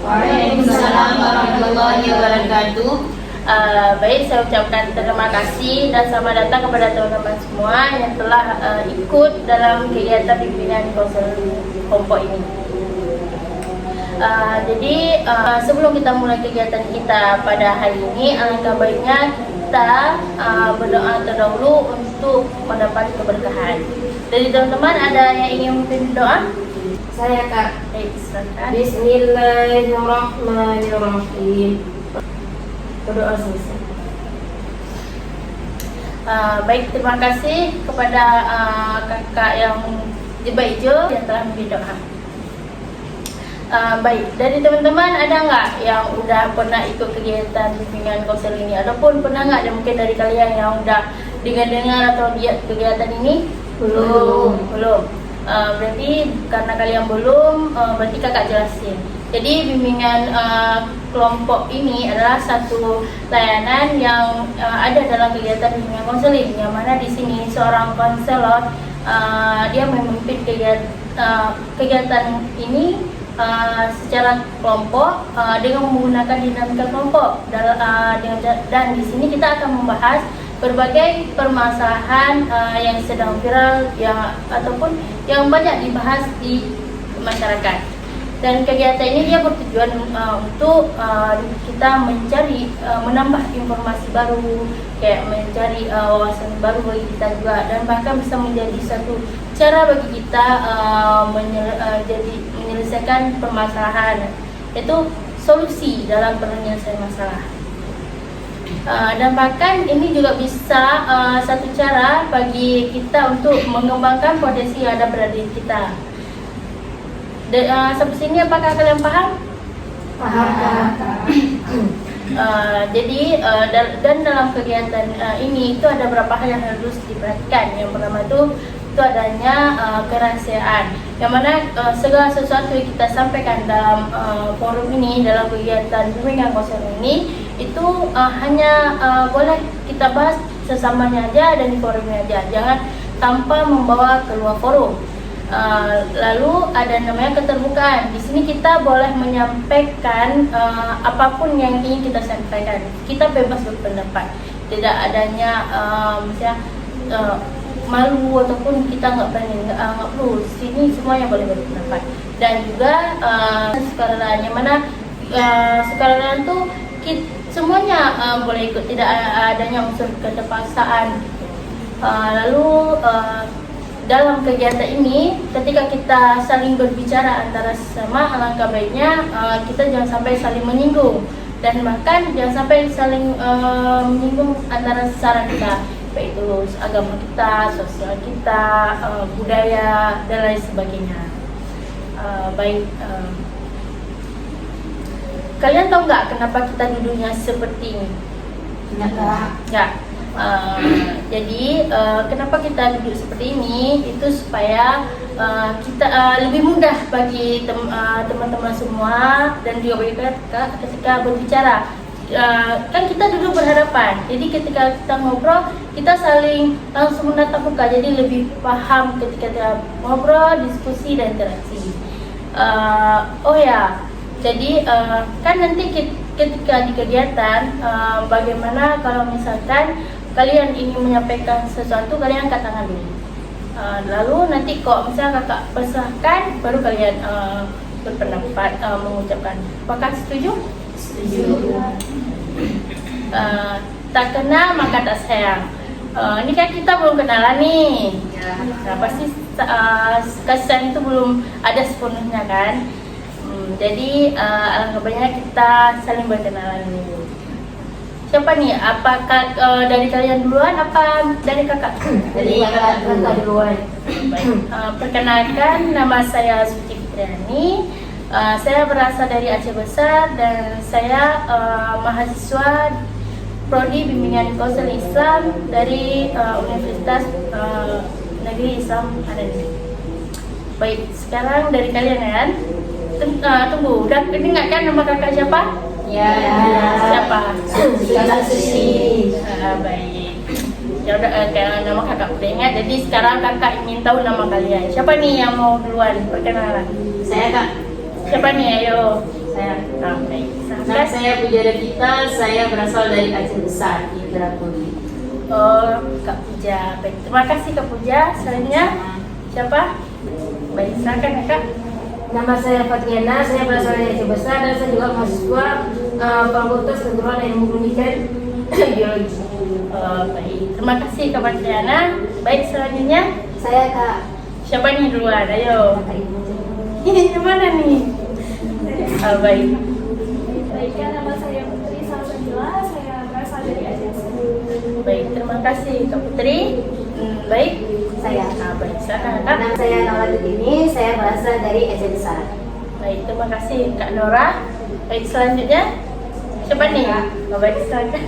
Waalaikumsalam warahmatullahi wabarakatuh. Baik, saya ucapkan terima kasih dan selamat datang kepada teman-teman semua yang telah ikut dalam kegiatan bimbingan konseling kelompok ini. Jadi sebelum kita mulai kegiatan kita pada hari ini, alangkah baiknya kita berdoa terdahulu untuk mendapat keberkahan. Dari teman-teman ada yang ingin memimpin doa? Saya Kak. Baik, silakan. Bismillahirrahmanirrahim. Berdoa selesai. Baik, terima kasih kepada kakak yang di Baijo yang telah memberi doa. Baik, dari teman-teman ada nggak yang udah pernah ikut kegiatan bimbingan konseling ini? Ataupun pernah nggak mungkin dari kalian yang udah dengar atau lihat kegiatan ini? Belum. Berarti karena kalian belum, berarti kakak jelasin. Jadi bimbingan kelompok ini adalah satu layanan yang ada dalam kegiatan bimbingan konseling, yang mana di sini seorang konselor dia memimpin kegiatan ini secara kelompok dengan menggunakan dinamika kelompok dan di sini kita akan membahas berbagai permasalahan yang sedang viral ataupun yang banyak dibahas di masyarakat. Dan kegiatan ini dia bertujuan untuk kita mencari menambah informasi baru, kayak mencari wawasan baru bagi kita juga, dan bahkan bisa menjadi satu cara bagi kita menyelesaikan permasalahan, yaitu solusi dalam penyelesaian masalah. Dan bahkan ini juga bisa satu cara bagi kita untuk mengembangkan potensi yang ada pada diri kita. Sampai sini apakah kalian paham? Paham. Jadi dan dalam kegiatan ini itu ada beberapa hal yang harus diperhatikan. Yang pertama itu adanya kerahasiaan, yang mana segala sesuatu yang kita sampaikan dalam forum ini, dalam kegiatan bimbingan konseling ini, itu hanya boleh kita bahas sesamanya aja dan di forumnya aja, jangan tanpa membawa keluar forum. Lalu ada namanya keterbukaan. Di sini kita boleh menyampaikan apapun yang ingin kita sampaikan. Kita bebas berpendapat. Tidak adanya misalnya malu ataupun kita nggak berani, nggak perlu. Sini semuanya boleh berpendapat. Dan juga sukarela, yang mana sukarela itu semuanya boleh ikut. Tidak adanya unsur keterpaksaan. Lalu dalam kegiatan ini, ketika kita saling berbicara antara sesama, alangkah baiknya kita jangan sampai saling menyinggung, dan bahkan jangan sampai saling menyinggung antara sesama kita, baik itu agama kita, sosial kita, budaya, dan lain sebagainya. Kalian tahu nggak kenapa kita duduknya seperti ini? Nggak. Jadi kenapa kita duduk seperti ini? Itu supaya kita lebih mudah bagi teman-teman semua dan juga bagi kakak ketika berbicara. Kan kita duduk berhadapan, jadi ketika kita ngobrol kita saling langsung menatap muka, jadi lebih paham ketika kita ngobrol, diskusi, dan interaksi. Jadi kan nanti ketika di kegiatan bagaimana kalau misalkan kalian ingin menyampaikan sesuatu, kalian angkat tangan dulu. Lalu nanti kok misalnya kakak persilahkan, baru kalian berpendapat, mengucapkan. Apakah setuju? Setuju. Tak kenal maka tak sayang. Ini kan kita belum kenalan nih. Nah, pasti kasih sayang itu belum ada sepenuhnya kan. Jadi alangkah baiknya kita saling berkenalan dulu. Siapa nih? Apakah dari kalian duluan apa dari kakak? Dari kakak duluan. Baik. Perkenalkan, nama saya Suci Fitriani. Saya berasal dari Aceh Besar dan saya mahasiswa Prodi Bimbingan Konseling Islam dari Universitas Negeri Islam Ananda. Baik, sekarang dari kalian kan? Tunggu, udah ingat kan nama kakak siapa? Ya. Siapa? Suci. Baik. Ya udah, nama kakak udah ingat. Jadi sekarang kakak ingin tahu nama kalian. Siapa nih yang mau duluan perkenalan? Saya Kak. Siapa nih? Ayo. Saya. saya Puja Devita, saya berasal dari Aceh Besar di Indrapuri. Oh, Kak Puja. Baik, terima kasih Kak Puja. Selanjutnya siapa? Baik, silakan ya, Kak. Nama saya Fatriana, saya berasal dari Aceh Besar dan saya juga mahasiswa Fakultas Keguruan dan Ilmu Pendidikan Biologi. Baik, terima kasih Kak Patriana. Baik, selanjutnya Saya Kak. siapa nih duluan? Ayo. Kak Ibu. Ini kemana nih? Baik. Baik, nama saya Putri Salsabila, saya berasal dari Aceh. Baik, terima kasih Kak Putri. Baik. Saya. Baik, silakan Kak. Nama saya Nora Dini, saya berasal dari Aceh Besar. Baik, terima kasih Kak Nora. Baik, selanjutnya siapa nih? Baik, silakan.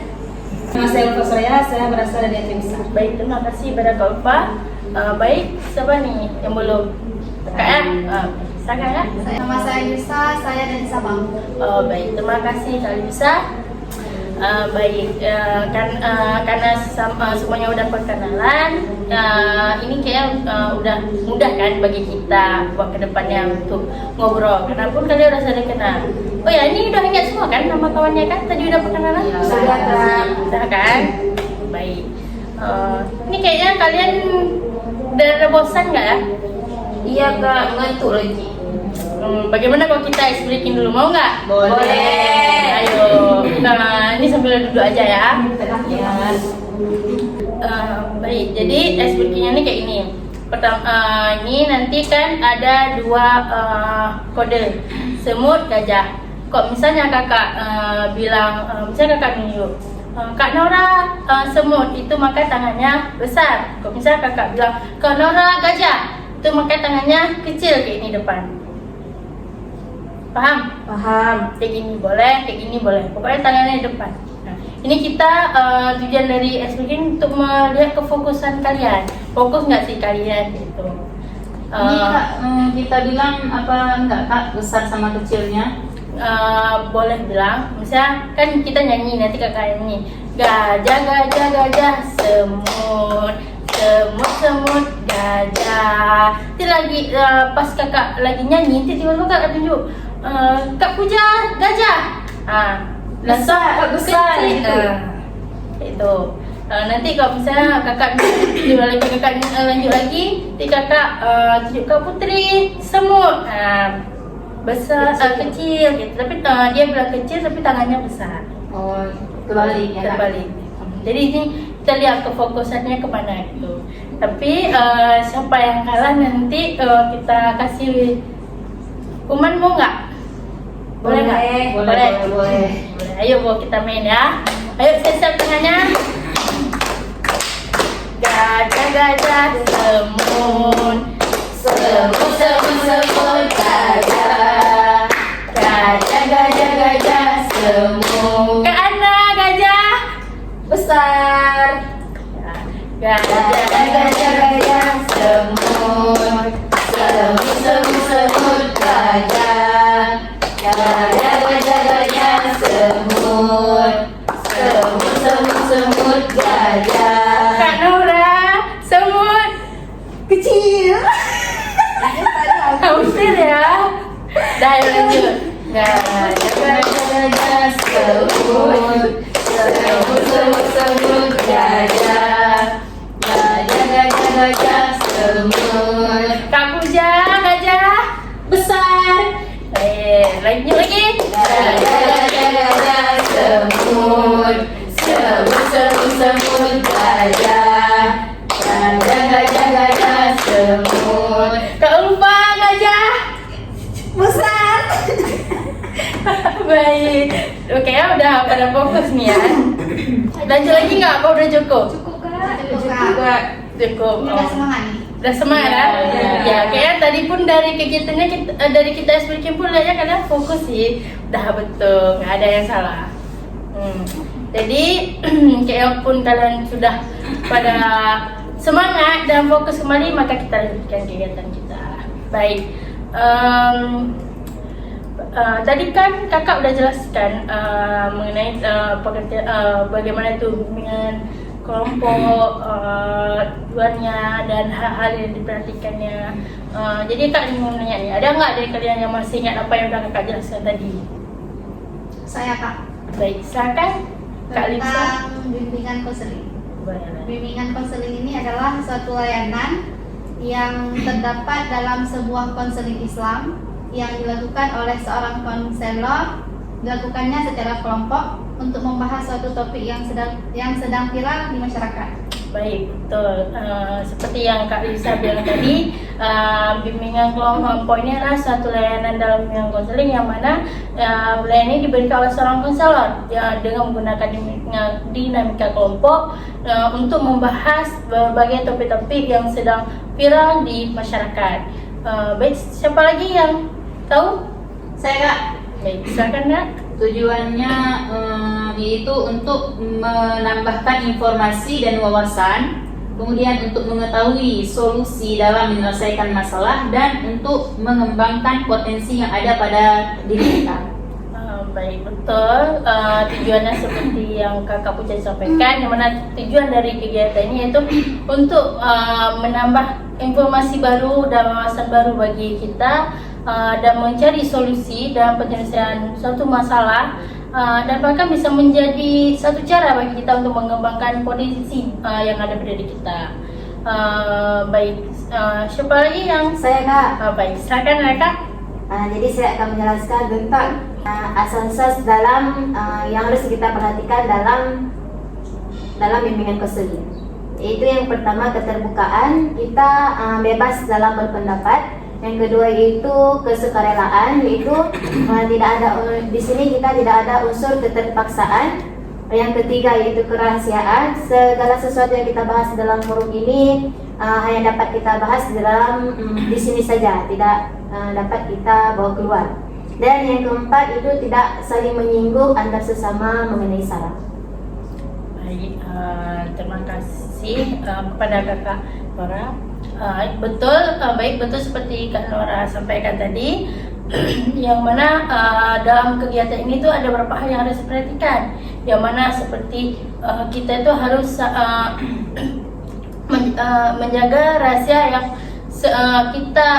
Nama saya Ulfa Soya, saya berasal dari Aceh Besar. Baik, terima kasih pada Kak Ulfa. Baik, siapa nih yang belum? Kak ya? Silakan Kak. Nama saya Yusa, saya dari Sabang. Baik, terima kasih Kak Lisa. Baik, karena semuanya udah perkenalan, ini kayak udah mudah kan bagi kita buat kedepannya untuk ngobrol. Kenapa kalian udah saling kenal? Oh ya, ini udah ingat semua kan nama kawannya kan? Tadi udah perkenalan? Ya, sudah, Kak. Sudah kan? Baik. Ini kayaknya kalian udah bosan nggak ya? Iya Kak, ngantuk lagi. Bagaimana kalau kita ice breaking dulu, mau nggak? Boleh. Ayo, nah ini sambil duduk aja ya. Ya. Baik, jadi ice breakingnya ini kayak ini. Pertama, ini nanti kan ada dua kode, semut, gajah. Kok misalnya kakak bilang, misalnya kakak nunjuk, Kak Nora semut, itu maka tangannya besar. Kok misalnya kakak bilang, Kak Nora gajah, itu maka tangannya kecil kayak ini depan. Paham? Paham. Kayak gini boleh, kayak gini boleh. Pokoknya tangannya di depan. Nah, ini kita tujuan dari SBG untuk melihat kefokusan kalian. Fokus nggak sih kalian gitu? Ini Kak, kita bilang apa enggak Kak, besar sama kecilnya? Boleh bilang, misalnya kan kita nyanyi, nanti kakak nyanyi gajah, gajah, gajah, semut, semut, semut, gajah. Nanti lagi pas kakak lagi nyanyi, nanti tiba-tiba kakak tunjuk Kak Puja, gajah. Besar, besar kecil. gitu. Itu. Nanti kalau misalnya kakak lanjut lagi, nanti kakak tunjuk Kak Putri, semut. Besar, kecil gitu. Tapi dia bilang kecil tapi tangannya besar. Oh, terbalik ya Kak? Terbalik. Jadi ini kita lihat kefokusannya kemana gitu. Tapi siapa yang kalah nanti kita kasih kuman, mau nggak? Boleh nggak? Boleh. Boleh. Ayo Bu, kita main ya. Ayo siap tangannya. Gajah, gajah, semut, semut, semut, semut, gajah. Gajah, gajah, gajah, semut. Kak Ana, gajah Besar. gajah, gajah, gajah, semut, semut, semut, semut, gajah. Gajah, gajah, gajah, semut, semut, semut, semut, gajah. Kak Nora, semut kecil. Hampir ya. Dah, ayo lanjut. Gajah, gajah, gajah, semut, semut, semut, semut, gajah. Gajah, gajah, gajah, semut. Kak Puja, gajah besar. Lanjut lagi. Gajah, gajah, gajah, semut, semut, semut, semut, gajah. Gajah, gajah, gajah, semut. Kak Ulfa, gajah besar. Baik. Oke ya, udah pada fokus nih ya. Lanjut lagi nggak? Apa udah cukup? Cukup Kak? Cukup. Cukup. Ini udah semangat nih. Udah semangat ya? Ya, kayaknya tadi pun dari kegiatannya dari kita SPK pun lihatnya kalian fokus sih. Udah betul, nggak ada yang salah. Jadi kayak pun kalian sudah pada semangat dan fokus kembali, maka kita lanjutkan kegiatan kita. Baik. Tadi kan kakak udah jelaskan mengenai bagaimana itu dengan kelompok tujuannya dan hal-hal yang diperhatikannya. Jadi kak ingin menanya nih, ada nggak dari kalian yang masih ingat apa yang udah kakak jelaskan tadi? Saya Kak. Baik, silakan Kak Lisa. Tentang bimbingan konseling. Bimbingan konseling ini adalah suatu layanan yang terdapat dalam sebuah konseling Islam yang dilakukan oleh seorang konselor, dilakukannya secara kelompok untuk membahas suatu topik yang sedang viral di masyarakat. Baik, betul. Seperti yang Kak Lisa bilang tadi, bimbingan kelompok ini adalah satu layanan dalam bimbingan konseling yang mana layanan ini diberikan oleh seorang konselor ya, dengan menggunakan dinamika kelompok untuk membahas berbagai topik-topik yang sedang viral di masyarakat. Baik, siapa lagi yang tahu? Saya Kak. Baik, silakan Kak. Tujuannya yaitu untuk menambahkan informasi dan wawasan, kemudian untuk mengetahui solusi dalam menyelesaikan masalah, dan untuk mengembangkan potensi yang ada pada diri kita. Baik, betul. Tujuannya seperti yang Kakak Puja sampaikan, yang mana tujuan dari kegiatan ini yaitu untuk menambah informasi baru dan wawasan baru bagi kita, dan mencari solusi dalam penyelesaian suatu masalah, dan bahkan bisa menjadi satu cara bagi kita untuk mengembangkan potensi yang ada pada diri kita. Baik, siapa lagi yang Saya Kak. baik, silakan Kak. Jadi saya akan menjelaskan tentang asas-asas dalam yang harus kita perhatikan dalam bimbingan konseling. Yaitu yang pertama, keterbukaan, kita bebas dalam berpendapat. Yang kedua itu kesukarelaan, yaitu tidak ada di sini kita tidak ada unsur keterpaksaan. Yang ketiga yaitu kerahasiaan, segala sesuatu yang kita bahas dalam forum ini hanya dapat kita bahas di sini saja, tidak dapat kita bawa keluar. Dan yang keempat itu tidak saling menyinggung antar sesama mengenai sara. Baik, terima kasih kepada Kakak Nora. Betul, baik, betul seperti Kak Nora sampaikan tadi, yang mana dalam kegiatan ini tuh ada beberapa hal yang harus diperhatikan, yang mana seperti kita itu harus menjaga rahasia yang kita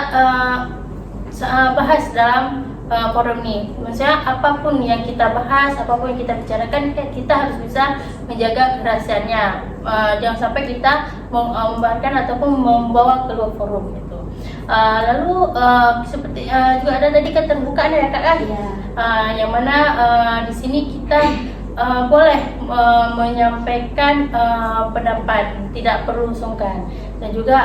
bahas dalam forum ini. Maksudnya apapun yang kita bahas, apapun yang kita bicarakan, kita harus bisa menjaga kerahasiaannya. Jangan sampai kita membaharkan ataupun membawa keluar forum itu. Lalu seperti juga ada tadi keterbukaan ya Kak kan? Iya. Yang mana di sini kita boleh menyampaikan pendapat, tidak perlu sungkan, dan juga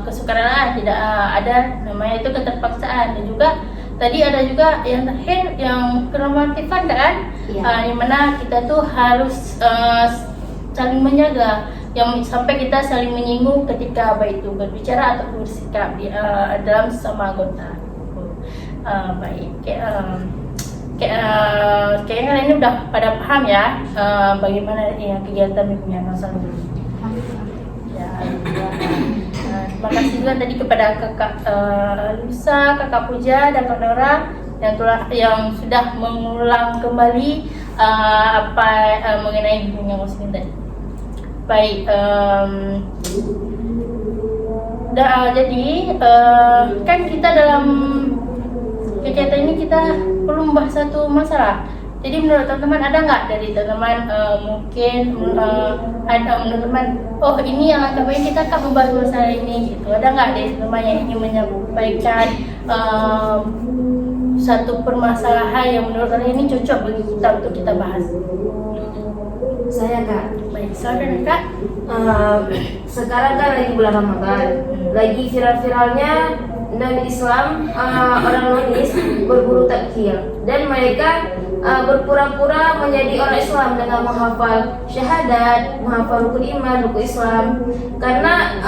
kesukarelaan, tidak ada namanya itu keterpaksaan, dan juga tadi ada juga yang terakhir yang kenormatifan kan, yang mana kita tuh harus saling menjaga, yang sampai kita saling menyinggung ketika baik itu berbicara atau bersikap dalam sesama anggota. Baik, kayaknya kalian ini udah pada paham ya bagaimana yang kegiatan bimbingan konseling ini. Ya, terima kasih juga tadi kepada Kakak Lusa, Kakak Puja, dan Kak Nora yang sudah mengulang kembali mengenai bimbingan konseling tadi. Baik, jadi kan kita dalam kegiatan ini kita perlu membahas satu masalah. Jadi menurut teman-teman ada nggak dari teman-teman mungkin ada menurut teman, oh ini yang akan kita akan membahas masalah ini gitu. Ada nggak dari teman yang ingin menyampaikan satu permasalahan yang menurut kalian ini cocok bagi kita untuk kita bahas? Saya Kak. Baik, silakan Kak. Sekarang kan lagi bulan Ramadan, lagi viral-viralnya non-Islam, orang nonis berburu takjil, dan mereka berpura-pura menjadi orang Islam dengan menghafal syahadat, menghafal rukun iman, rukun Islam. Karena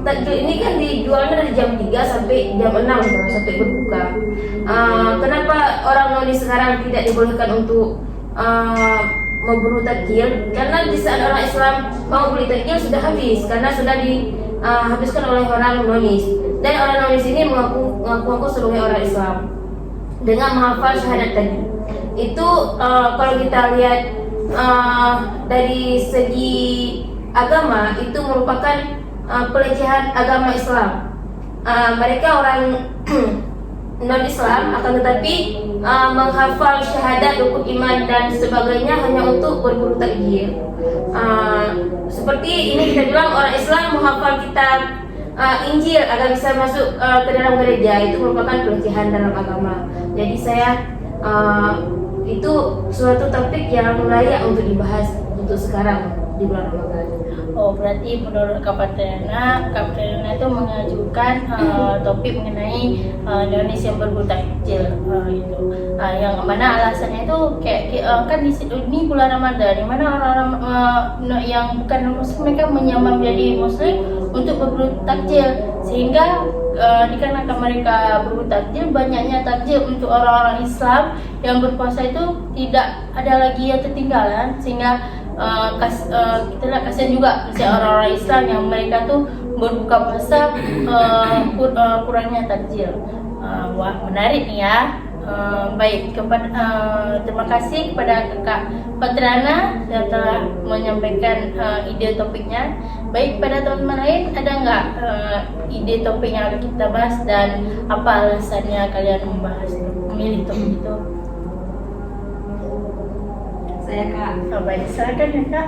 takjil ini kan dijualnya dari jam 3 sampai jam 6 sampai berbuka. Kenapa orang nonis sekarang tidak dibolehkan untuk memburu takjil? Karena di saat orang Islam mau beli takjil sudah habis, karena sudah dihabiskan oleh orang nonis. Dan orang nonis ini mengaku sebagai orang Islam dengan menghafal syahadat tadi. Itu kalau kita lihat dari segi agama, itu merupakan pelecehan agama Islam. Mereka orang non Islam, akan tetapi menghafal syahadat, rukun iman dan sebagainya hanya untuk berburu takjil. Seperti ini kita bilang orang Islam menghafal kitab Injil agar bisa masuk ke dalam gereja, itu merupakan pelecehan dalam agama. Jadi saya itu suatu topik yang layak untuk dibahas untuk sekarang di bulan Ramadan. Oh, berarti menurut Kak Patriana itu mengajukan topik mengenai Indonesia yang berburu takjil itu. Yang mana alasannya itu kayak kan ini bulan Ramadan, di mana orang-orang yang bukan Muslim mereka menyamar menjadi Muslim untuk berburu takjil, sehingga dikarenakan mereka berburu takjil, banyaknya takjil untuk orang-orang Islam yang berpuasa itu tidak ada lagi yang tertinggalan, sehingga kita lihat kasihan juga misalnya orang-orang Islam yang mereka tuh berbuka puasa kurangnya takjil. Wah, menarik nih ya. Baik, terima kasih kepada Kakak Patriana yang telah menyampaikan ide topiknya. Baik, pada teman-teman lain ada nggak ide topik yang akan kita bahas dan apa alasannya kalian memilih topik itu? Saya Kak. Baik, silakan ya Kak.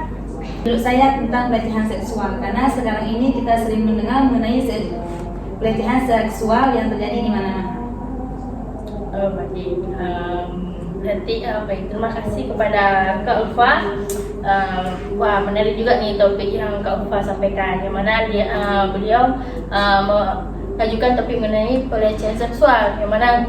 Menurut saya tentang pelecehan seksual, karena sekarang ini kita sering mendengar mengenai pelecehan seksual yang terjadi di mana-mana. Baik, berarti baik, terima kasih kepada Kak Ulfa. Wah, menarik juga nih topik yang Kak Ulfa sampaikan, yang mana beliau mengajukan topik mengenai pelecehan seksual, yang mana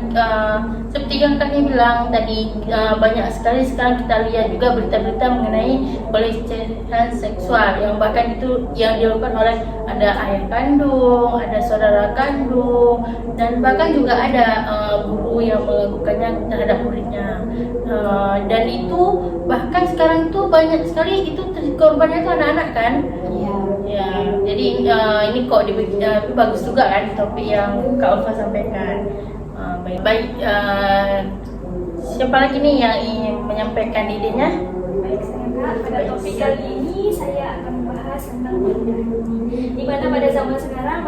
seperti yang kami bilang tadi, banyak sekali sekarang kita lihat juga berita-berita mengenai pelecehan seksual yang bahkan itu yang dilakukan oleh ada ayah kandung, ada saudara kandung, dan bahkan juga ada guru yang melakukannya terhadap muridnya. Dan itu bahkan sekarang tuh banyak sekali itu korbannya itu anak-anak kan? Ya, jadi ini kok bagus juga kan topik yang Kak Ulfa sampaikan. Baik, siapa lagi nih yang ingin menyampaikan idenya? Baik, saya Kak. Pada topik kali ini saya akan membahas tentang pernikahan. Di mana pada zaman sekarang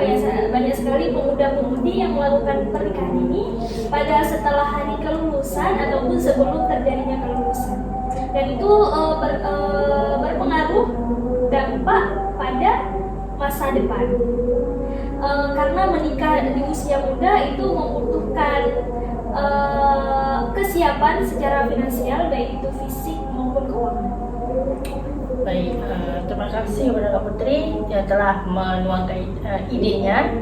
banyak sekali pemuda-pemudi yang melakukan pernikahan ini pada setelah hari kelulusan ataupun sebelum terjadinya kelulusan. Dan itu berpengaruh dampak pada masa depan. Karena menikah di usia muda itu membutuhkan kesiapan secara finansial, baik itu fisik maupun keuangan. Baik, terima kasih kepada Kak Putri yang telah menuangkan idenya.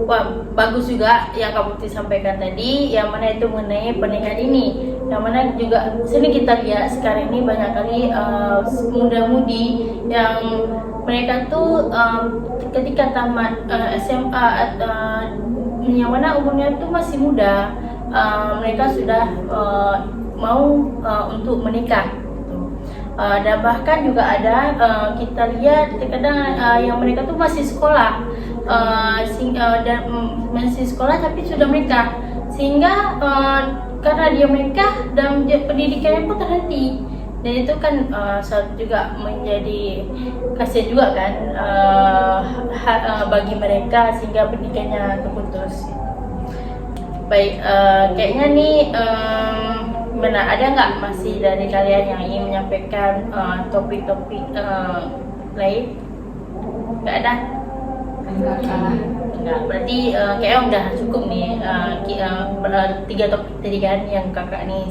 Wah, bagus juga yang Kak Putri sampaikan tadi, yang mana itu mengenai pernikahan ini. Yang mana juga sini kita lihat sekarang ini banyak kali muda-mudi yang mereka tuh ketika tamat SMA yang mana umurnya itu masih muda, mereka sudah mau untuk menikah. Dan bahkan juga ada kita lihat terkadang yang mereka tuh masih sekolah, dan masih sekolah tapi sudah menikah, sehingga karena dia menikah dan pendidikannya pun terhenti, dan itu kan juga menjadi kasihan juga kan bagi mereka, sehingga pendidikannya terputus. Baik, kayaknya nih benar, ada nggak masih dari kalian yang ingin menyampaikan topik-topik lain? Nggak ada? Enggak, berarti kayaknya udah cukup nih 3 topik tadi kan yang kakak nih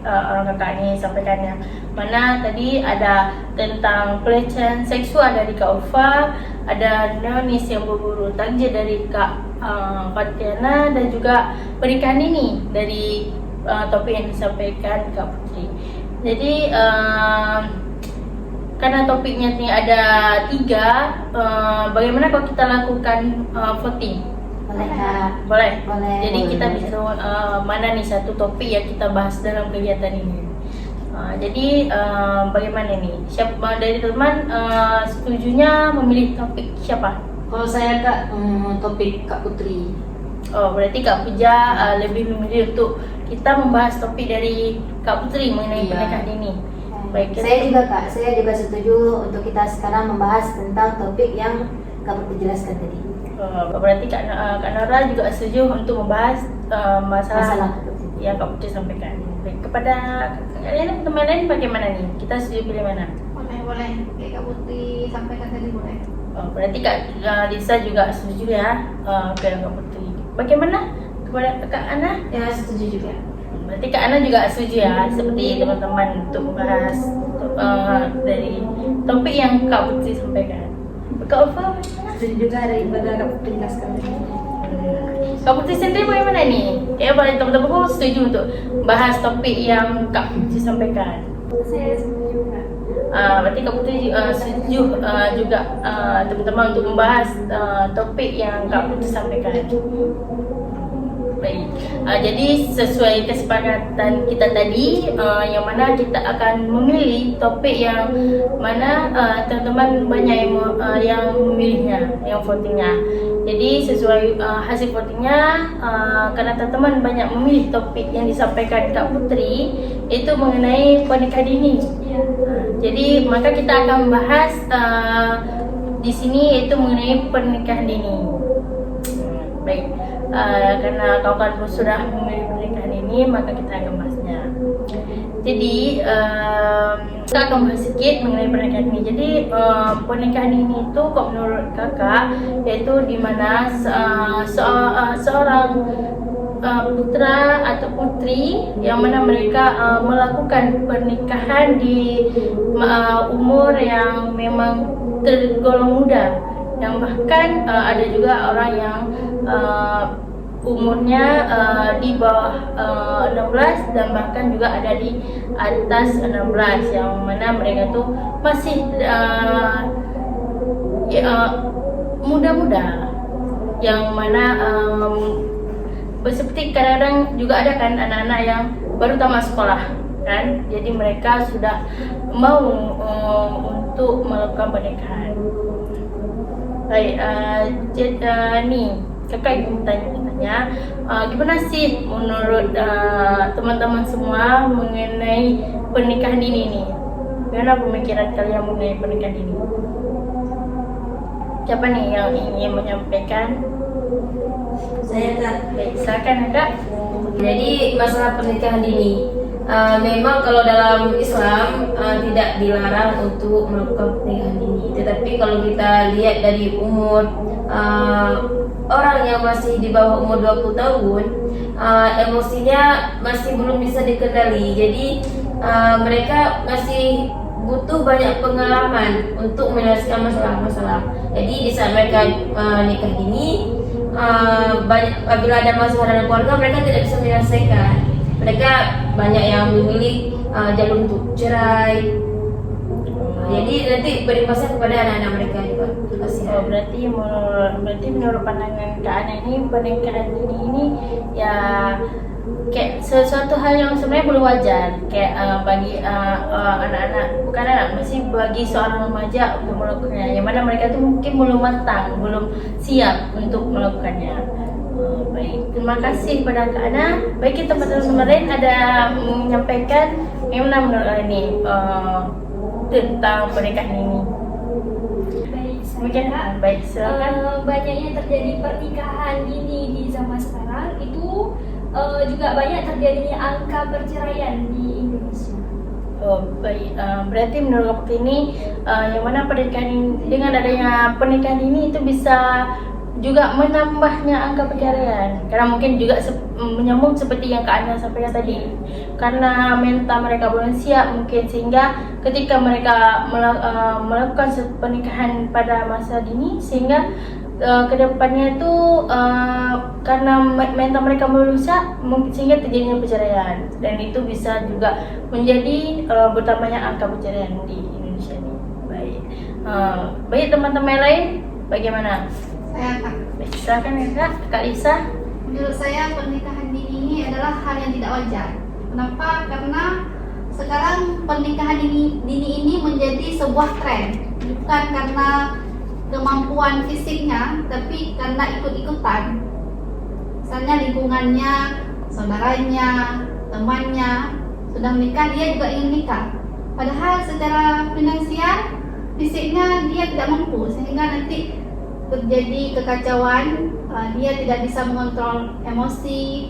orang kakak nih sampaikannya. Mana tadi ada tentang pelecehan seksual dari Kak Ulfa, ada Indonesia yang berburu takjil dari Kak Patriana, dan juga pernikahan ini dari topik yang disampaikan Kak Putri. Jadi karena topiknya ini ada 3, bagaimana kalau kita lakukan voting? Boleh Kak. Boleh? Boleh. Jadi kita bisa mana nih satu topik yang kita bahas dalam kegiatan ini. Jadi bagaimana nih? Siapa dari teman setujunya memilih topik siapa? Kalau saya Kak, topik Kak Putri. Oh, berarti Kak Puja lebih memilih untuk kita membahas topik dari Kak Putri mengenai pernikahan ini. Baik, Saya juga Kak, saya juga setuju untuk kita sekarang membahas tentang topik yang Kak Putri jelaskan tadi. Berarti Kak Nora juga setuju untuk membahas masalah yang Kak Putri sampaikan. Baik, kepada kalian teman lain bagaimana nih? Kita setuju pilih mana? Boleh. Kayak Kak Putri sampaikan tadi boleh. Berarti Kak Lisa juga setuju ya ke Kak Putri. Bagaimana kepada Kak Ana? Ya, setuju juga. Berarti Kak Ana juga setuju ya, seperti teman-teman untuk membahas dari topik yang Kak Putri sampaikan. Kak Ulfa? Setuju juga daripada Kak Putri jelaskan. Kak Putri sendiri bagaimana nih? Kayak paling teman-teman pun setuju untuk bahas topik yang Kak Putri sampaikan. Saya setuju juga. Berarti Kak Putri setuju juga teman-teman untuk membahas topik yang Kak Putri sampaikan. Baik, jadi sesuai kesepakatan kita tadi, yang mana kita akan memilih topik yang mana teman-teman banyak yang memilihnya, yang votingnya. Jadi sesuai hasil votingnya, karena teman-teman banyak memilih topik yang disampaikan Kak Putri itu mengenai pernikahan dini. Jadi maka kita akan membahas di sini itu mengenai pernikahan dini. Baik. Karena kawan-kawan sudah memilih pernikahan ini, maka kita akan bahasnya. Jadi kita akan bahas sedikit mengenai pernikahan ini. Jadi pernikahan ini itu kok menurut kakak, yaitu di mana seorang putra atau putri yang mana mereka melakukan pernikahan di umur yang memang tergolong muda, yang bahkan ada juga orang yang umurnya di bawah 16 dan bahkan juga ada di atas 16, yang mana mereka tuh masih muda-muda, yang mana seperti kadang-kadang juga ada kan anak-anak yang baru tamat sekolah kan, jadi mereka sudah mau untuk melakukan pernikahan. Baik, nih kakak ingin tanya, gimana sih menurut teman-teman semua mengenai pernikahan dini ini? Bagaimana pemikiran kalian mengenai pernikahan dini? Siapa nih yang ingin menyampaikan? Saya Kak. Baik, silakan Kak. Jadi masalah pernikahan dini, memang kalau dalam Islam tidak dilarang untuk melakukan pernikahan dini. Tetapi kalau kita lihat dari umur orang yang masih di bawah umur 20 tahun, emosinya masih belum bisa dikendali. Jadi mereka masih butuh banyak pengalaman untuk menyelesaikan masalah-masalah. Jadi di saat mereka nikah dini, apabila ada masalah dalam keluarga, mereka tidak bisa menyelesaikan. Mereka banyak yang memilih jalur untuk cerai. Jadi nanti berimbasnya kepada anak-anak mereka juga. Berarti menurut pandangan Kak Ana ini, pernikahan dini ini ya kayak sesuatu hal yang sebenarnya belum wajar, kayak bagi anak-anak, bukan anak, masih bagi seorang remaja untuk melakukannya, yang mana mereka tuh mungkin belum matang, belum siap untuk melakukannya. Baik, terima kasih kepada Kak Ana. Baik, teman-teman lain ada menyampaikan bagaimana menurut kalian ini tentang pernikahan ini? Mungkin baik, silakan. Banyaknya terjadi pernikahan dini di zaman sekarang itu juga banyak terjadinya angka perceraian di Indonesia. Baik, berarti menurut waktu ini yang mana pernikahan ini, dengan adanya pernikahan ini itu bisa juga menambahnya angka perceraian, karena mungkin juga menyambung seperti yang Kak Ana sampaikan tadi, karena mental mereka belum siap mungkin, sehingga ketika mereka melakukan pernikahan pada masa dini, sehingga kedepannya itu karena mental mereka belum siap, sehingga terjadinya perceraian, dan itu bisa juga menjadi bertambahnya angka perceraian di Indonesia ini. Baik, baik teman-teman lain, bagaimana? Saya Kak. Baik, silakan ya Kak Lisa. Menurut saya pernikahan dini ini adalah hal yang tidak wajar. Kenapa? Karena sekarang pernikahan dini ini menjadi sebuah tren, bukan karena kemampuan fisiknya, tapi karena ikut-ikutan. Misalnya lingkungannya, saudaranya, temannya sudah menikah, dia juga ingin nikah. Padahal secara finansial, fisiknya dia tidak mampu, sehingga nanti terjadi kekacauan, dia tidak bisa mengontrol emosi,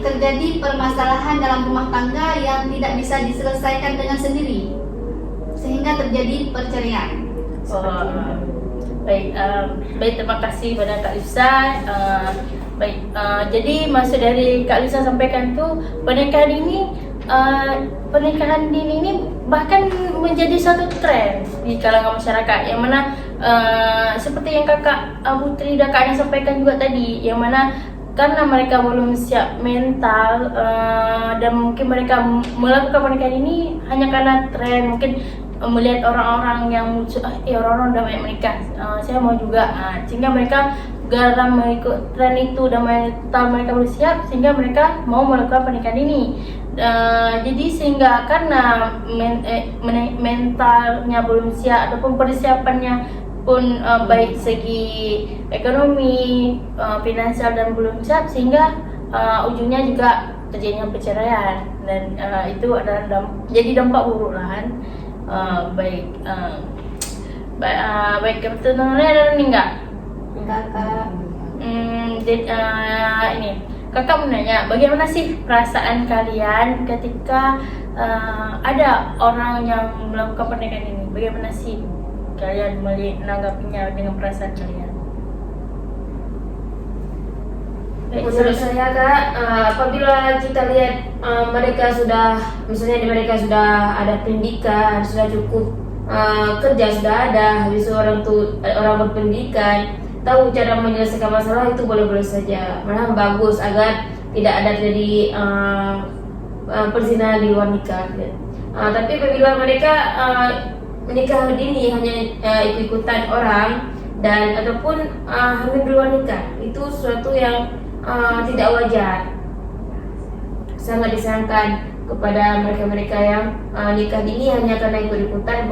terjadi permasalahan dalam rumah tangga yang tidak bisa diselesaikan dengan sendiri, sehingga terjadi perceraian. Baik, terima kasih pada Kak Lisa. Jadi maksud dari Kak Lisa sampaikan tuh pernikahan dini ini bahkan menjadi suatu tren di kalangan masyarakat, yang mana seperti yang Kakak Putri dan Kak Ana sampaikan juga tadi, yang mana karena mereka belum siap mental dan mungkin mereka melakukan pernikahan ini hanya karena tren, mungkin melihat orang-orang yang orang-orang udah banyak menikah, saya mau juga, sehingga mereka gara mengikut tren itu dan mental mereka belum siap, sehingga mereka mau melakukan pernikahan ini. Jadi sehingga karena mentalnya belum siap ataupun persiapannya pun baik segi ekonomi, finansial dan belum siap, sehingga ujungnya juga terjadinya perceraian, dan itu adalah jadi dampak buruk lah kan. Baik betul ada nih enggak? Kakak. Ini Kakak mau nanya, bagaimana sih perasaan kalian ketika ada orang yang melakukan pernikahan ini? Bagaimana sih kalian menanggapinya dengan perasaan kalian? Menurut saya Kak, apabila kita lihat mereka sudah ada pendidikan, sudah cukup, kerja sudah ada, habis itu orang berpendidikan, tahu cara menyelesaikan masalah, itu boleh-boleh saja, malah bagus agar tidak ada terjadi perzinahan di luar nikah. Tapi apabila mereka menikah dini hanya ikut-ikutan orang dan ataupun hamil di luar nikah, itu sesuatu yang tidak wajar, sangat disayangkan kepada mereka-mereka yang nikah dini hanya karena ikut-ikutan,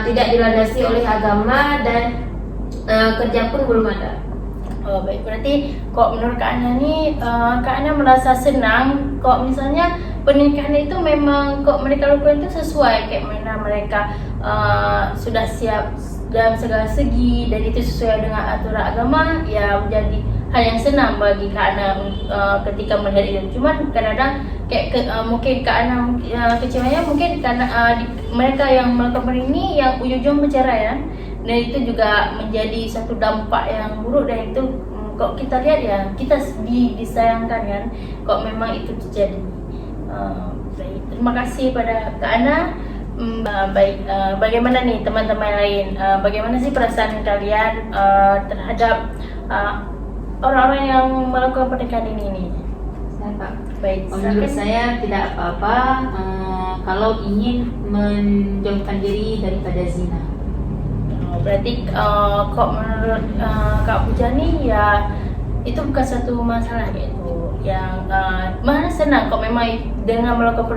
tidak dilandasi oleh agama dan kerja pun belum ada. Oh baik, berarti kok menurut Kak Ana nih, Kak Ana merasa senang kok misalnya pernikahan itu memang kok mereka lakukan itu sesuai, kayak mana mereka sudah siap dalam segala segi dan itu sesuai dengan aturan agama, ya menjadi hal yang senang bagi Kak Ana ketika melihat itu. Cuman kadang-kadang mungkin Kak Ana kecewanya mungkin karena mereka yang melakukan ini yang ujung-ujung perceraian, dan itu juga menjadi satu dampak yang buruk, dan itu kok kita lihat ya kita disayangkan kan kok memang itu terjadi. Baik, terima kasih pada Kak Ana. Bagaimana nih teman-teman lain? Bagaimana sih perasaan kalian terhadap orang-orang yang melakukan pernikahan ini nih? Baik, Menurut saya tidak apa-apa kalau ingin menjauhkan diri daripada zina. Berarti kok menurut Kak Puja nih ya itu bukan satu masalah gitu, yang mana senang kok memang dengan melakukan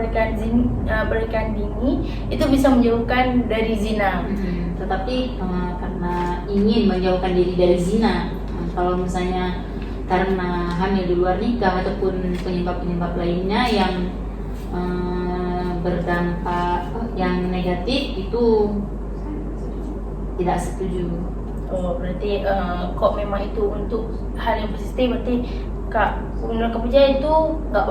pernikahan dini itu bisa menjauhkan dari zina. Tetapi karena ingin menjauhkan diri dari zina, kalau misalnya karena hamil di luar nikah ataupun penyebab-penyebab lainnya yang berdampak yang negatif, itu tidak setuju. Oh berarti kok memang itu untuk hal yang positif, berarti menurut Kak Puja itu nggak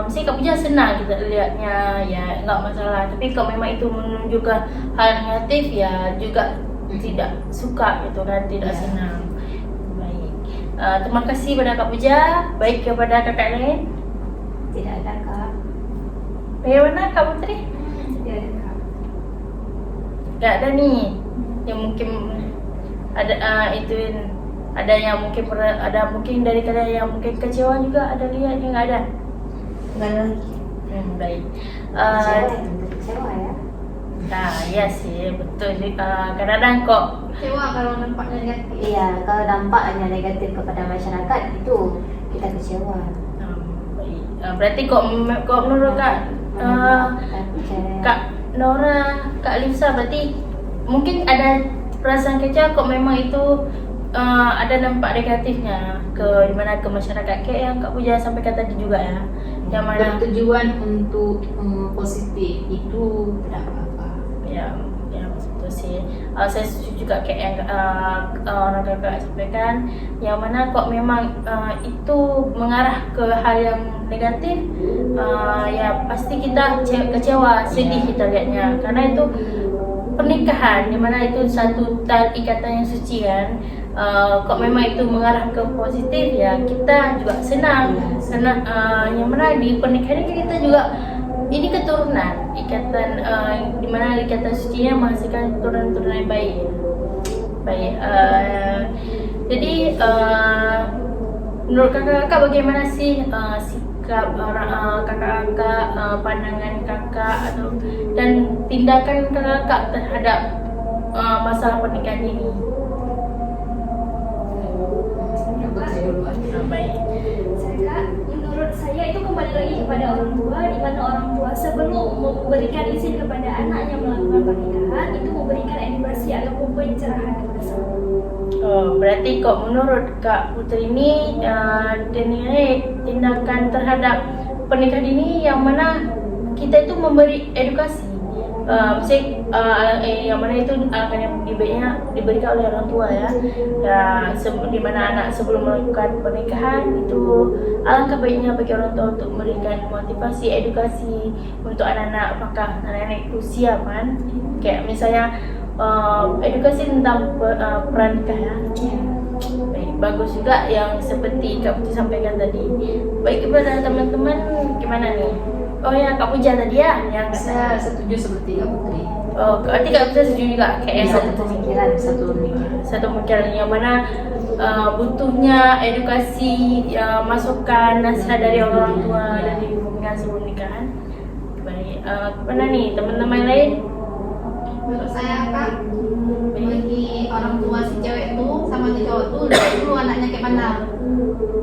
mesti Kak Puja senang kita lihatnya, ya nggak masalah. Tapi kalau memang itu menunjukkan hal negatif ya juga tidak suka gitu kan, tidak senang. Baik, terima kasih pada Kak Puja. Baik, kepada kakak lain Tidak ada Kak. bagaimana Kak Putri? Tidak ada Kak. Nggak ada nih yang mungkin ada ada yang mungkin ada mungkin dari kalian yang mungkin kecewa juga, ada lihat yang nggak ada? Nggak ada lagi. Baik. Kecewa ya. Nah iya sih betul sih, kadang-kadang kok Kecewa kalau nampaknya negatif. Iya, kalau dampaknya negatif kepada masyarakat itu kita kecewa. baik. Berarti kok menurut Kak Nora, Kak Lisa, berarti mungkin ada perasaan kecewa kok memang itu ada dampak negatifnya ke masyarakat, kayak yang Kak Puja sampaikan tadi juga ya, yang mana Bertujuan untuk positif itu tidak apa-apa. ya betul sih. saya setuju juga kayak yang orang kakak sampaikan, yang mana kok memang itu mengarah ke hal yang negatif, ya pasti kita kecewa, sedih kita lihatnya, karena itu pernikahan dimana itu satu ikatan yang suci kan. Kok memang itu mengarah ke positif, ya kita juga senang karena yang mana di pernikahan ini kita juga ini keturunan ikatan, dimana ikatan sucinya menghasilkan keturunan-keturunan yang baik. Jadi menurut kakak-kakak bagaimana sih sikap kakak-kakak, pandangan kakak atau dan tindakan kakak terhadap masalah pernikahan ini? Baik. Menurut saya itu kembali lagi kepada orang tua, di mana orang tua sebelum memberikan izin kepada anaknya melakukan pernikahan itu memberikan edukasi ataupun pencerahan kepada sang Oh, berarti kok menurut Kak Putri ini tindakan terhadap pernikahan ini yang mana kita itu memberi edukasi, yang mana itu akan yang diberikan oleh orang tua ya, di mana anak sebelum melakukan pernikahan itu alangkah baiknya bagi orang tua untuk memberikan motivasi, edukasi untuk anak-anak, apakah anak-anak itu siap kan, kayak misalnya edukasi tentang pernikah ya. Baik, bagus juga yang seperti Kak Putri sampaikan tadi. Baik, kepada teman-teman gimana nih? Oh ya, Kak Puja tadi ya yang Saya setuju seperti Kak Putri. oh, berarti Kak Puja setuju juga kayak yang Satu pemikiran. satu pemikiran yang mana butuhnya edukasi, masukan, nasihat dari orang tua dari pernikahan sebelum nikahan. Baik, mana nih teman-teman lain? Menurut saya Kak, bagi orang tua si cewek tuh sama si cowok tuh lihat dulu anaknya kayak mana,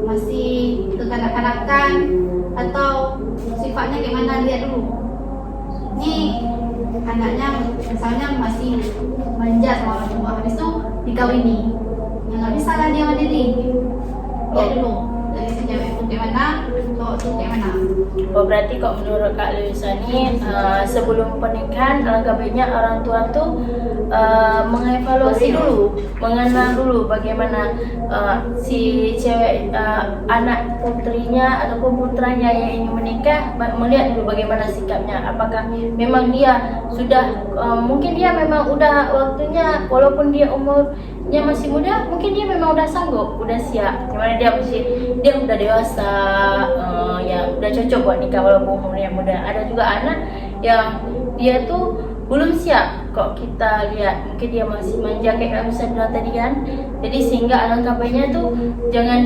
masih kekanak-kanakan atau sifatnya kayak mana, lihat dulu. Ini anaknya misalnya masih manja sama orang tua, habis itu dikawini, ya nggak bisa lah dia mandiri. Lihat dulu dari si cewek itu kayak mana, cowok tuh kayak mana. Oh, berarti kok menurut Kak Luisa ini sebelum pernikahan alangkah baiknya orang tua tuh mengevaluasi dulu, mengenal dulu bagaimana si cewek, anak putrinya ataupun putranya yang ingin menikah, melihat dulu bagaimana sikapnya, apakah memang dia sudah mungkin dia memang udah waktunya, walaupun dia umurnya masih muda, mungkin dia memang udah sanggup, udah siap, gimana dia udah dewasa, ya udah cocok buat nikah walaupun umurnya muda. Ada juga anak yang dia tuh belum siap, kok kita lihat mungkin dia masih manja kayak Kak Musa bilang tadi kan. Jadi sehingga alangkah baiknya tuh jangan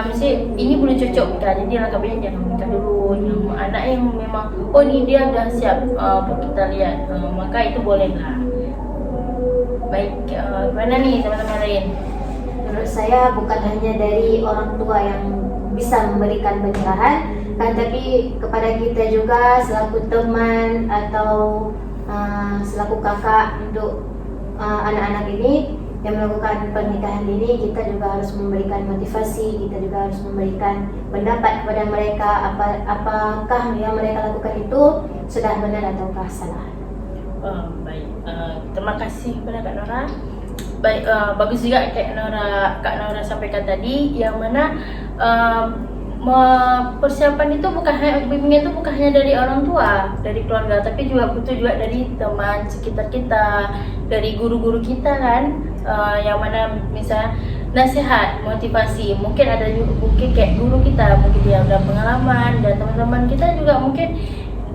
mesti ini belum cocok nikah, jadi alangkah baiknya jangan nikah dulu. Yang anak yang memang oh ini dia udah siap buat kita lihat, maka itu boleh lah. Baik, mana nih teman-teman lain? Menurut saya bukan hanya dari orang tua yang bisa memberikan pencerahan, kan, tapi kepada kita juga selaku teman atau selaku kakak untuk anak-anak ini yang melakukan pernikahan ini, kita juga harus memberikan motivasi, kita juga harus memberikan pendapat kepada mereka apakah yang mereka lakukan itu sudah benar ataukah salah. Baik, terima kasih kepada Kak Nora. Baik, bagus juga kayak Kak Nora sampaikan tadi, yang mana persiapan itu bukan hanya bimbingan itu bukan hanya dari orang tua, dari keluarga, tapi juga butuh juga dari teman sekitar kita, dari guru-guru kita kan, yang mana misalnya nasihat, motivasi, mungkin ada juga mungkin kayak guru kita, mungkin dia udah pengalaman, dan teman-teman kita juga mungkin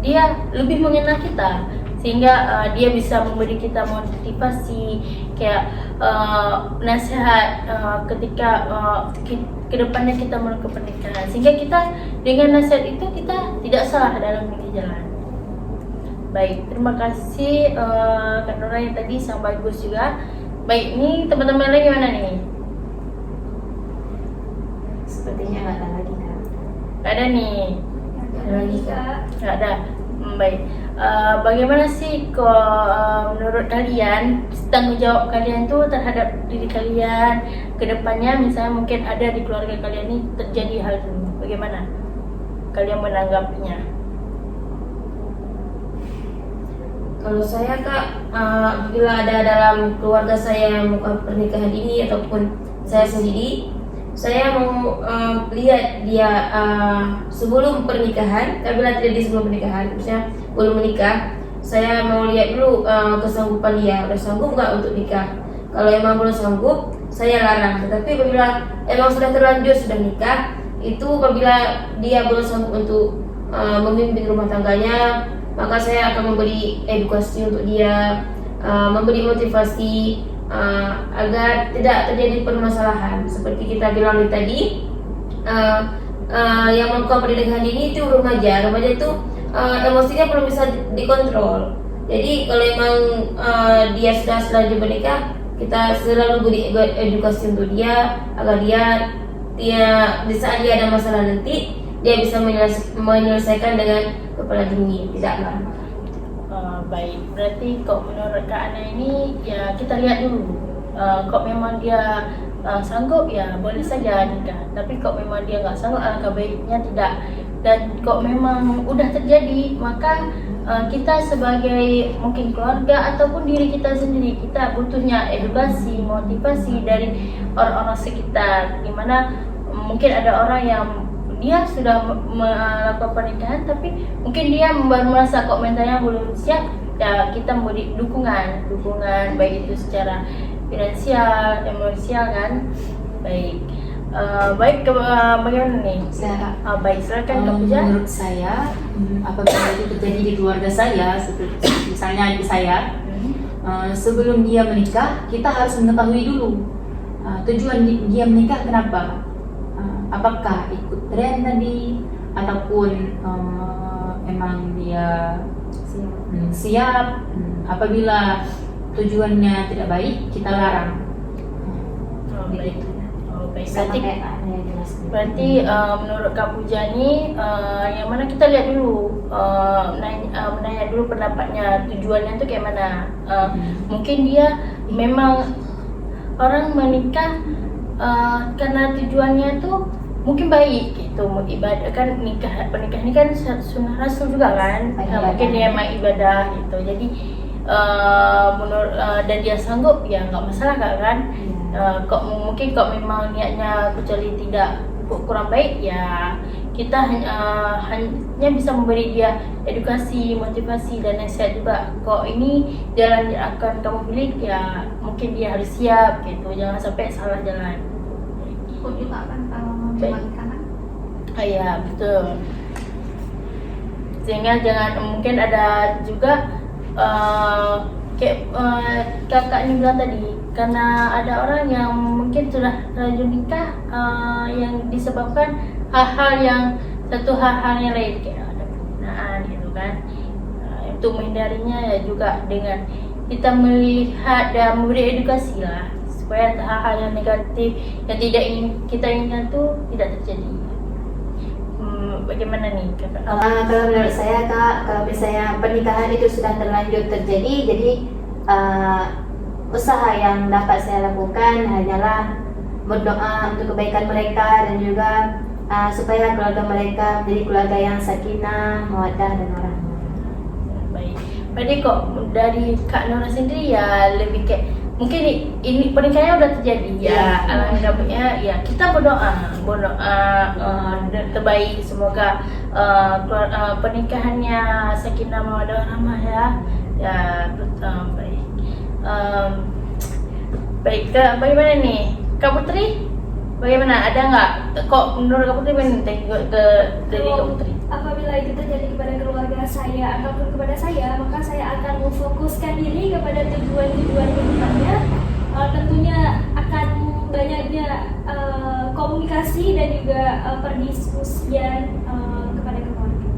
dia lebih mengenal kita, sehingga dia bisa memberi kita motivasi kayak nasihat ketika kedepannya kita melakukan pernikahan, sehingga kita dengan nasihat itu kita tidak salah dalam memilih jalan. Baik, terima kasih Kak Nora yang tadi sangat bagus juga. Baik, ini teman-teman lain gimana nih? Sepertinya nggak ada lagi, Kak. Gak ada nih. Kak. Gak ada. Baik. Bagaimana sih menurut kalian tanggung jawab kalian tuh terhadap diri kalian ke depannya, misalnya mungkin ada di keluarga kalian ini terjadi hal ini, bagaimana kalian menanggapinya? Kalau saya Kak, bila ada dalam keluarga saya yang melakukan pernikahan ini ataupun saya sendiri, saya mau lihat dia sebelum pernikahan. Bila terjadi sebelum pernikahan, misalnya belum menikah, saya mau lihat dulu kesanggupan dia, udah sanggup nggak untuk nikah. Kalau emang belum sanggup, saya larang. Tetapi apabila emang sudah terlanjur sudah nikah, itu apabila dia belum sanggup untuk memimpin rumah tangganya, maka saya akan memberi edukasi untuk dia, memberi motivasi agar tidak terjadi permasalahan. Seperti kita bilang tadi, yang melakukan pernikahan ini itu remaja itu emosinya belum bisa dikontrol. Jadi kalau emang dia sudah selanjut menikah, kita selalu beri edukasi untuk dia agar dia di saat dia ada masalah nanti dia bisa menyelesaikan dengan kepala dingin, tidak marah. Baik, berarti kok menurut Kak Ana ini ya kita lihat dulu. Kok memang dia sanggup ya boleh saja nikah. Tapi kok memang dia nggak sanggup, alangkah baiknya tidak. Dan kok memang udah terjadi, maka kita sebagai mungkin keluarga ataupun diri kita sendiri, kita butuhnya edukasi, motivasi dari orang-orang sekitar. Dimana mungkin ada orang yang dia sudah melakukan pernikahan, tapi mungkin dia baru merasa kok mentalnya belum siap. Ya kita memberi dukungan baik itu secara finansial, emosional kan. Baik, bagaimana nih? Baik, silakan Kak Puja. Menurut saya, apabila itu terjadi di keluarga saya, seperti misalnya adik saya, sebelum dia menikah, kita harus mengetahui dulu tujuan dia menikah kenapa. Apakah ikut tren tadi, ataupun emang dia siap. Apabila tujuannya tidak baik, kita larang. Baik. Sama Berarti, kayak Anda yang jelaskan. berarti menurut Kak Puja nih, yang mana kita lihat dulu, menanya dulu pendapatnya, tujuannya tuh kayak mana. Mungkin dia memang orang menikah karena tujuannya tuh mungkin baik gitu, mau ibadah kan, pernikahan ini kan sunnah Rasul juga kan. Mungkin dia emang ibadah gitu, jadi menurut dan dia sanggup ya nggak masalah kan. Mungkin memang niatnya kecuali tidak kurang baik, ya kita hanya bisa memberi dia edukasi, motivasi dan nasihat juga. Kok ini jalan yang akan kamu pilih, ya mungkin dia harus siap gitu, jangan sampai salah jalan. Ikut juga kan kalau mau dibagikan. Iya betul. Sehingga mungkin ada juga kakak ini bilang tadi, karena ada orang yang mungkin sudah terlanjur nikah yang disebabkan hal-hal yang lain kayak ada penggunaan gitu kan. Untuk menghindarinya ya juga dengan kita melihat dan memberi edukasi lah, supaya hal-hal yang negatif yang tidak ingin kita inginkan tuh tidak terjadi. Bagaimana nih Kakak? Kalau menurut saya Kak, kalau misalnya pernikahan itu sudah terlanjur terjadi, jadi usaha yang dapat saya lakukan hanyalah berdoa untuk kebaikan mereka dan juga supaya keluarga mereka menjadi keluarga yang sakinah, mawaddah dan warahmah. Baik. Berarti kok dari Kak Nora sendiri ya lebih kayak mungkin ini pernikahannya udah terjadi ya, alhamdulillah punya ya, kita berdoa terbaik, semoga pernikahannya sakinah mawaddah warahmah ya baik. Baik, bagaimana nih Kak Putri? Bagaimana, ada nggak kok menurut Kak Putri dari Kak Putri? Apabila itu terjadi kepada keluarga saya ataupun kepada saya, maka saya akan memfokuskan diri kepada tujuan-tujuan kehidupannya. Tentunya akan banyaknya komunikasi dan juga perdiskusian kepada keluarga.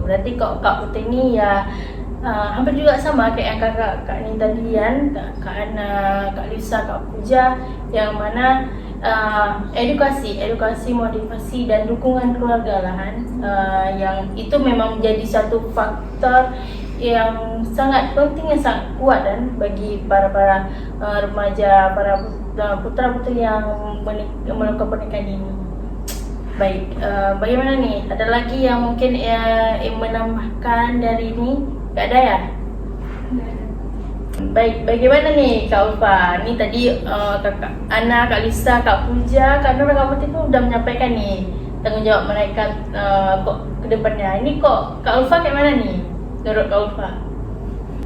Berarti kok Kak Putri ini ya hampir juga sama kayak yang Kak Ni tadian, Kak Ana, Kak Lisa, Kak Puja, yang mana edukasi, motivasi dan dukungan keluarga lahan, yang itu memang menjadi satu faktor yang sangat penting, yang sangat kuat dan bagi para remaja, para putra putri yang melakukan pernikahan ini. Baik, bagaimana nih? Ada lagi yang mungkin yang menambahkan dari ini? Gak ada ya? Baik, bagaimana nih Kak Ulfa? Ini tadi Kakak Ana, Kak Lisa, Kak Puja, Kak Nur, Kak Putih itu udah menyampaikan nih tanggung jawab mereka kok ke depannya. Ini kok Kak Ulfa kayak mana nih? Menurut Kak Ulfa?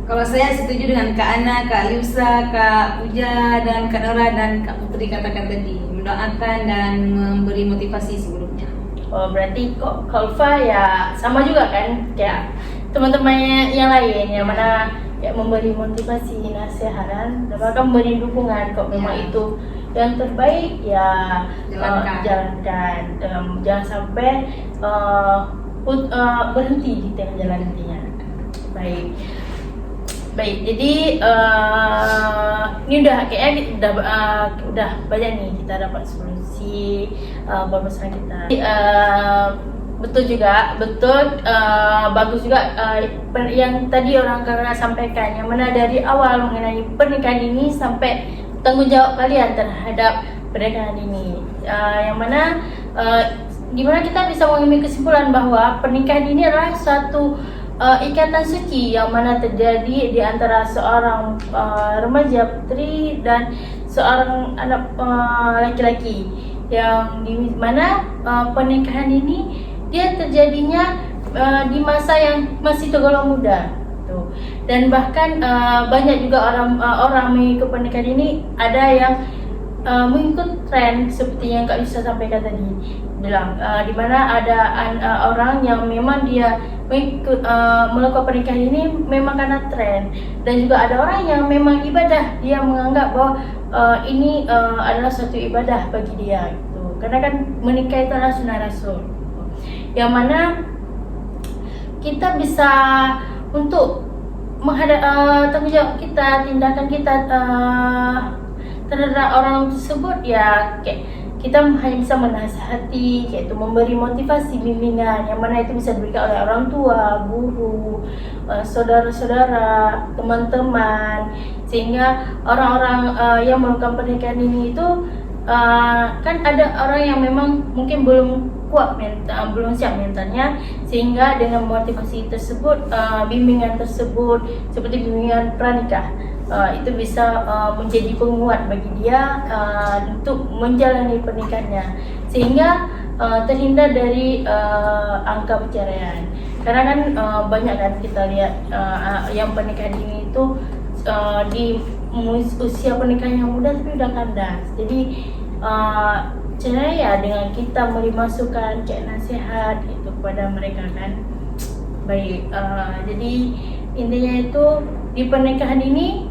Kalau saya setuju dengan Kak Ana, Kak Liusa, Kak Puja, dan Kak Nora dan Kak Putri katakan tadi, mendoakan dan memberi motivasi sebelumnya. Oh, berarti kok Kak Ulfa ya sama juga kan kayak teman-temannya yang lain yang mana kayak memberi motivasi, nasihat dan bahkan memberi dukungan kok memang Ya. itu yang terbaik ya Jalankan. jangan sampai berhenti di tengah jalan intinya. Baik, jadi ini udah kayaknya udah banyak nih kita dapat solusi permasalahan kita. Betul, bagus juga yang tadi orang kakak sampaikan, yang mana dari awal mengenai pernikahan ini sampai tanggung jawab kalian terhadap pernikahan ini, yang mana gimana kita bisa mengambil kesimpulan bahwa pernikahan ini adalah suatu ikatan suci yang mana terjadi di antara seorang remaja putri dan seorang anak laki-laki, yang di mana pernikahan ini dia terjadinya di masa yang masih tergolong muda tuh. Dan bahkan banyak juga orang mengikut pernikahan ini ada yang mengikut tren seperti yang Kak Lisa sampaikan tadi bilang, di mana ada orang yang memang dia mengikut melakukan pernikahan ini memang karena tren, dan juga ada orang yang memang ibadah, dia menganggap bahwa ini adalah suatu ibadah bagi dia gitu. Karena kan menikah itu adalah sunnah Rasul, yang mana kita bisa untuk tanggung jawab kita, tindakan kita terhadap orang tersebut ya kayak kita hanya bisa menasihati, yaitu memberi motivasi, bimbingan, yang mana itu bisa diberikan oleh orang tua, guru, saudara-saudara, teman-teman, sehingga orang-orang yang melakukan pernikahan ini itu kan ada orang yang memang mungkin belum kuat belum siap mentalnya, sehingga dengan motivasi tersebut, bimbingan tersebut seperti bimbingan pranikah, itu bisa menjadi penguat bagi dia untuk menjalani pernikahannya, sehingga terhindar dari angka perceraian. Karena kan banyak kan kita lihat yang pernikahan ini itu di usia pernikahan yang muda tapi udah kandas. Jadi caranya ya dengan kita memberi masukan, kayak nasihat itu kepada mereka kan. Baik, jadi intinya itu di pernikahan ini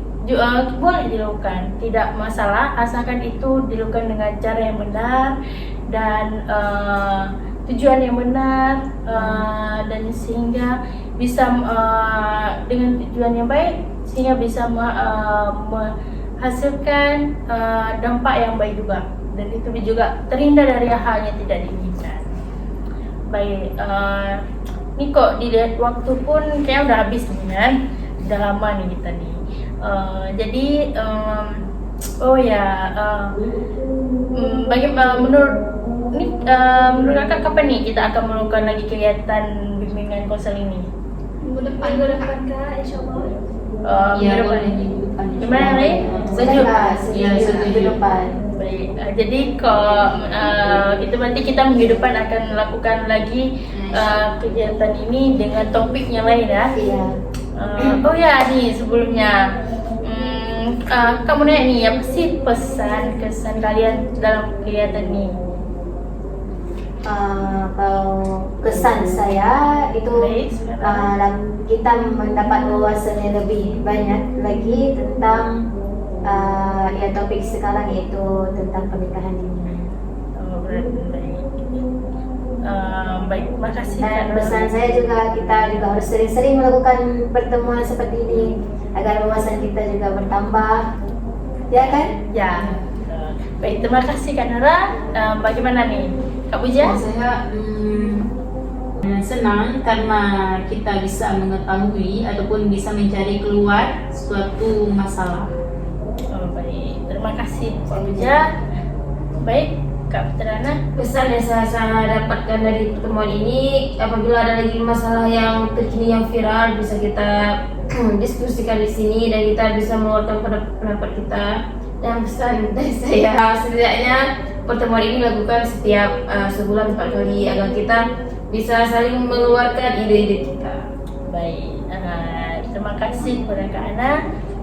boleh dilakukan, tidak masalah asalkan itu dilakukan dengan cara yang benar dan tujuan yang benar, dan sehingga bisa dengan tujuan yang baik sehingga bisa menghasilkan dampak yang baik juga, dan itu juga terhindar dari hal yang tidak diinginkan. Baik, ini kok dilihat waktu pun kayak udah habis nih kan, udah lama nih kita nih. Jadi menurut kakak kapan nih kita akan melakukan lagi kegiatan bimbingan konseling ini? Minggu depan Kak, insyaallah. Iya, Minggu depan. boleh minggu depan. Gimana nih? Setuju? Iya, setuju. depan. Baik, jadi itu berarti kita minggu depan akan melakukan lagi kegiatan ini dengan topik yang lain ya. Iya. Oh ya nih sebelumnya kamu nanya nih, apa sih pesan kesan kalian dalam kegiatan ini? Kalau kesan saya itu Baik, sekarang. kita mendapat wawasan yang lebih banyak lagi tentang ya topik sekarang, yaitu tentang pernikahan ini. Oh, baik. Baik, makasih. Dan pesan saya juga, kita juga harus sering-sering melakukan pertemuan seperti ini agar wawasan kita juga bertambah, ya kan? Ya. Baik, terima kasih Kak Nora. Bagaimana nih Kak Puja? Saya senang karena kita bisa mengetahui ataupun bisa mencari keluar suatu masalah. Oh, baik, terima kasih Kak Puja. Baik, Kak Putrana. Pesan yang saya dapatkan dari pertemuan ini, apabila ada lagi masalah yang terkini yang viral, bisa kita diskusikan di sini dan kita bisa mengeluarkan pendapat kita. Dan pesan dari saya, setidaknya pertemuan ini dilakukan setiap sebulan 4 kali agar kita bisa saling mengeluarkan ide-ide kita. Baik, terima kasih kepada Kak Ana.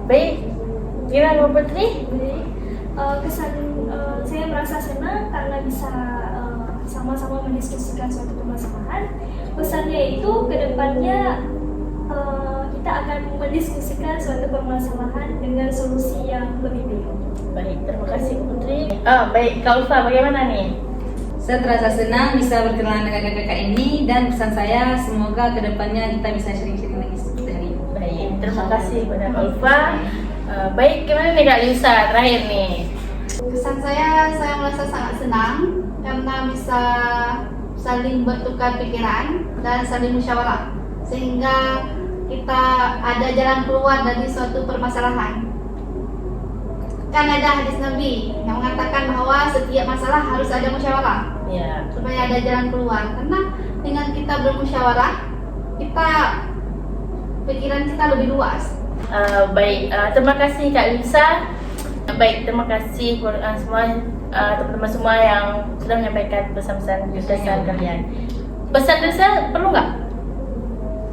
Baik, gimana Mbak Putri? Kesan saya merasa senang karena bisa sama-sama mendiskusikan suatu permasalahan. Pesannya itu kedepannya kita akan mendiskusikan suatu permasalahan dengan solusi yang lebih baik. Baik, terima kasih Mbak Putri. Baik, Kak Ulfa bagaimana nih? Saya terasa senang bisa berkenalan dengan kakak-kakak ini dan pesan saya semoga kedepannya kita bisa sharing-sharing lagi seperti hari ini. Baik, terima kasih kepada Kak Ulfa. Baik, gimana nih Kak Yusa terakhir nih? Kesan saya merasa sangat senang karena bisa saling bertukar pikiran dan saling musyawarah sehingga kita ada jalan keluar dari suatu permasalahan. Kan ada hadis Nabi yang mengatakan bahwa setiap masalah harus ada musyawarah Ya. supaya ada jalan keluar. Karena dengan kita bermusyawarah, pikiran kita lebih luas. Baik, terima kasih Kak Yusa. Baik, terima kasih semua teman-teman semua yang sudah menyampaikan pesan-pesan kesan kalian. Pesan dari saya perlu nggak?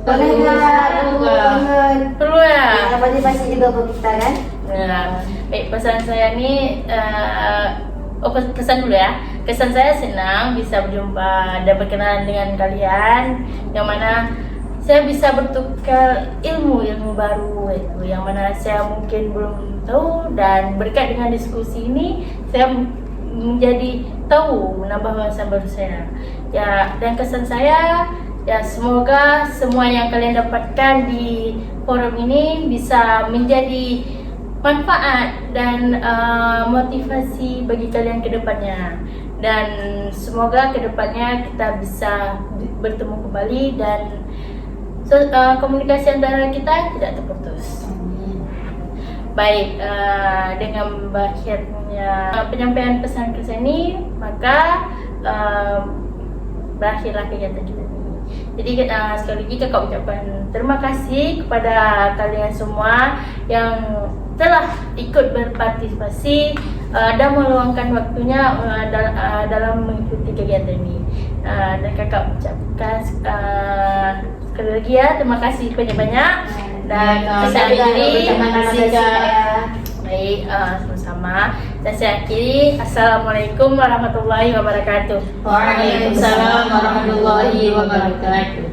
Perlu banget. Perlu ya. Ya, motivasi juga buat kita kan. Nah, baik, pesan saya ini kesan dulu ya. Kesan saya senang bisa berjumpa dan berkenalan dengan kalian, yang mana saya bisa bertukar ilmu baru itu, yang mana saya mungkin belum tahu, dan berkat dengan diskusi ini saya menjadi tahu, menambah wawasan baru saya. Ya, dan kesan saya ya semoga semua yang kalian dapatkan di forum ini bisa menjadi manfaat dan motivasi bagi kalian ke depannya, dan semoga ke depannya kita bisa bertemu kembali dan komunikasi antara kita tidak terputus. Baik, dengan berakhirnya penyampaian pesan kesan ini, maka berakhirlah kegiatan kita ini. Jadi sekali lagi kakak ucapkan terima kasih kepada kalian semua yang telah ikut berpartisipasi dan meluangkan waktunya dalam mengikuti kegiatan ini. Dan kakak ucapkan sekali lagi ya, terima kasih banyak-banyak. Dan saya akhiri, Terima kasih Kak. baik, sama-sama. Dan saya akhiri, assalamualaikum warahmatullahi wabarakatuh. Waalaikumsalam warahmatullahi wabarakatuh.